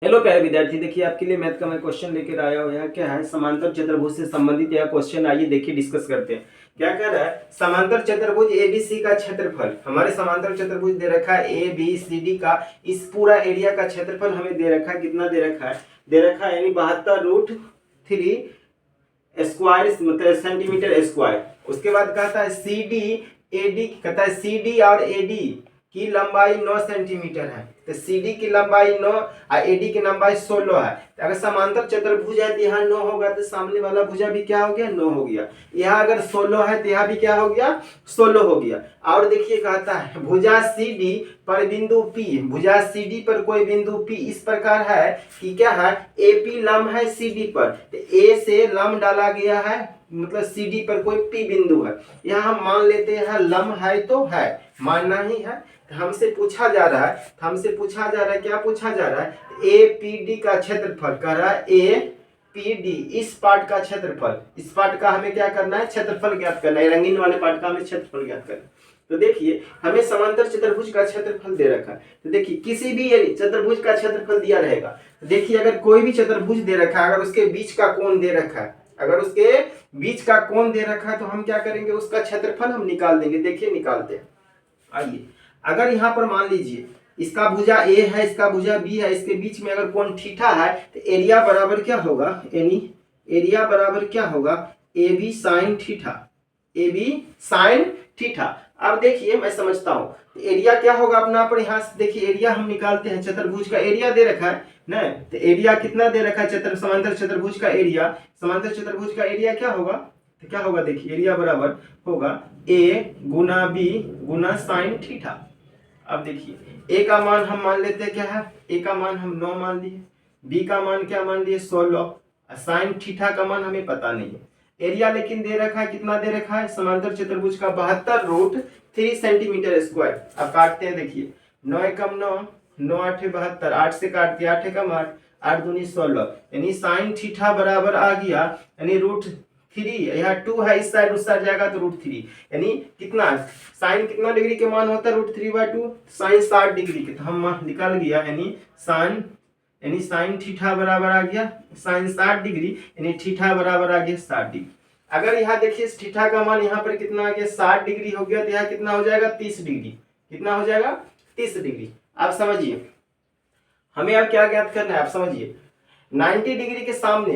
Hello प्यारे विद्यार्थी, देखिए आपके लिए मैथ का मैं क्वेश्चन लेकर आया हुआ है। क्या है, समांतर चतुर्भुज से संबंधित यह क्वेश्चन। आइए देखिए डिस्कस करते हैं। क्या कह रहा है, समांतर चतुर्भुज एबीसी का क्षेत्रफल। हमारे समांतर चतुर्भुज दे रखा है ए बी सी डी का, इस पूरा एरिया का क्षेत्रफल हमें दे रखा है। कितना दे रखा है, दे रखा है यानी 72√3 स्क्वायर, मतलब सेंटीमीटर स्क्वायर। उसके बाद कहता है सी डी ए डी, कहता है सी डी और ए डी की लंबाई 9 सेंटीमीटर है। तो सी डी की लंबाई 9 और ए डी की लंबाई 16 है। तो अगर समांतर चतुर्भुज है तो यहाँ 9 होगा, तो सामने वाला भुजा भी क्या हो गया, 9 हो गया। यहाँ अगर 16 है तो यहाँ भी क्या हो गया, 16 हो गया। और देखिए कहता है भुजा सी डी पर बिंदु P, भुजा सी डी पर कोई बिंदु P इस प्रकार है कि क्या है, ए पी लंब है सी डी पर। तो ए से लंब डाला गया है, मतलब सी डी पर कोई P बिंदु है। यहाँ हम मान लेते हैं लंब है तो है, मानना ही है। हमसे पूछा जा रहा है, क्या पूछा जा रहा है, ए पी डी का क्षेत्रफल कह रहा है। ए पी डी इस पार्ट का क्षेत्रफल, इस पार्ट का हमें क्या करना है, क्षेत्रफल ज्ञात करना है। रंगीन वाले पार्ट का हमें क्षेत्रफल ज्ञात करना है। तो देखिए हमें समांतर चतुर्भुज का क्षेत्रफल दे रखा है। तो देखिए किसी भी चतुर्भुज का क्षेत्रफल दिया रहेगा। तो देखिए अगर कोई भी चतुर्भुज दे रखा है, अगर उसके बीच का कोण दे रखा है, अगर उसके बीच का कोण दे रखा है तो हम क्या करेंगे, उसका क्षेत्रफल हम निकाल देंगे। देखिए निकालते हैं। आइए, अगर यहाँ पर मान लीजिए इसका भुजा ए है, इसका भुजा बी है, इसके बीच में अगर कोण थीटा है तो एरिया बराबर क्या होगा, यानी एरिया बराबर क्या होगा, A B sine theta, A B sine theta. अब देखिए मैं समझता हूँ एरिया क्या होगा अपना पर। यहाँ से देखिए एरिया हम निकालते हैं। चतुर्भुज का एरिया दे रखा है ना, तो एरिया कितना दे रखा है, समांतर चतुर्भुज का एरिया, समांतर चतुर्भुज का एरिया क्या होगा, तो क्या होगा देखिए एरिया बराबर होगा ए गुना बी गुना साइन थीटा। अब देखिए ए का मान हम मान लेते हैं क्या है, ए का मान हम 9 मान लिए, बी का मान क्या मान लिए 16, साइन थीटा का मान हमें पता नहीं है। एरिया लेकिन दे रखा है, कितना दे रखा है, समांतर चतुर्भुज का 72√3 सेंटीमीटर स्क्वायर। अब काटते हैं, देखिए 9 एकम 9, 9 8 72, 8 से काट दिया, 8 एकम 8, 8 दूनी 16, यानी साइन थीटा बराबर आ गया यानी √3। यहाँ 2 है, इस साइड उस साइड जाएगा तो √3, यानी कितना, साइन कितना डिग्री के मान होता है, √3/2, साइन 60 डिग्री के। तो हम निकल गया यानी साइन थीटा बराबर आ गया साइन 60 डिग्री, यानी थीटा बराबर आ गया 60 डिग्री। अगर यहाँ देखिए थीटा का मान यहाँ पर कितना आ गया, 60 डिग्री हो गया, तो यहाँ कितना हो जाएगा 30 डिग्री। कितना हो जाएगा 30 डिग्री। आप समझिए हमें अब क्या ज्ञात करना है, आप समझिए 90 डिग्री के सामने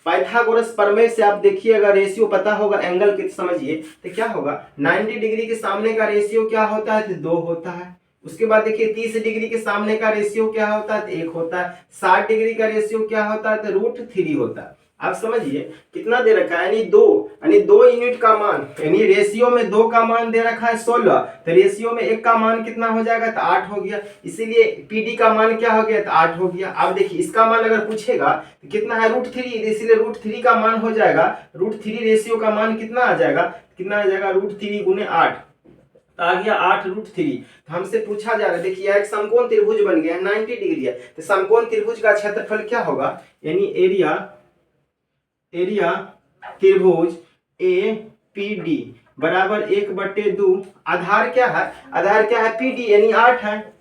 पाइथागोरस प्रमेय से आप देखिए, अगर रेशियो पता होगा एंगल के, समझिए तो क्या होगा, 90 डिग्री के सामने का रेशियो क्या होता है, तो 2 होता है। उसके बाद देखिए 30 डिग्री के सामने का रेशियो क्या होता है, तो 1 होता है। 60 डिग्री का रेशियो क्या होता है, तो √3 होता है। आप समझिए कितना दे रखा है, यानी 2, यानी 2 यूनिट का मान, यानी रेशियो में 2 का मान दे रखा है 16, तो रेशियो में 1 का मान कितना हो जाएगा, तो 8 हो गया। इसीलिए पीडी का मान क्या हो गया, तो 8 हो गया। अब देखिए इसका मान अगर पूछेगा तो कितना है, √3, इसीलिए √3 का मान हो जाएगा, √3 रेशियो का मान कितना आ जाएगा, √3 गुने 8, तो आ गया 8√3। तो हमसे पूछा जा रहा है, देखिए एक समकोण त्रिभुज बन गया, 90 डिग्री है, तो समकोण त्रिभुज का क्षेत्रफल क्या होगा, यानी एरिया त्रिभुज ए पी डी बराबर 1/2। आधार क्या है पीडी, यानी 8 है।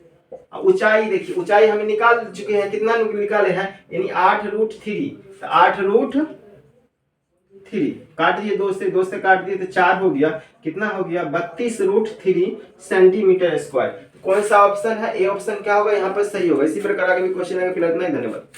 ऊंचाई देखिए, ऊंचाई हमें निकाल चुके हैं, कितना निकाले हैं, यानी 8√3। तो 8√3 काट दिए, 2 से काट दिए तो 4 हो गया। कितना हो गया, 32√3 सेंटीमीटर स्क्वायर। कौन सा ऑप्शन है, ए ऑप्शन क्या होगा यहाँ पर सही होगा। इसी प्रकार आगे भी क्वेश्चन आएगा। फिलहाल इतना ही, धन्यवाद।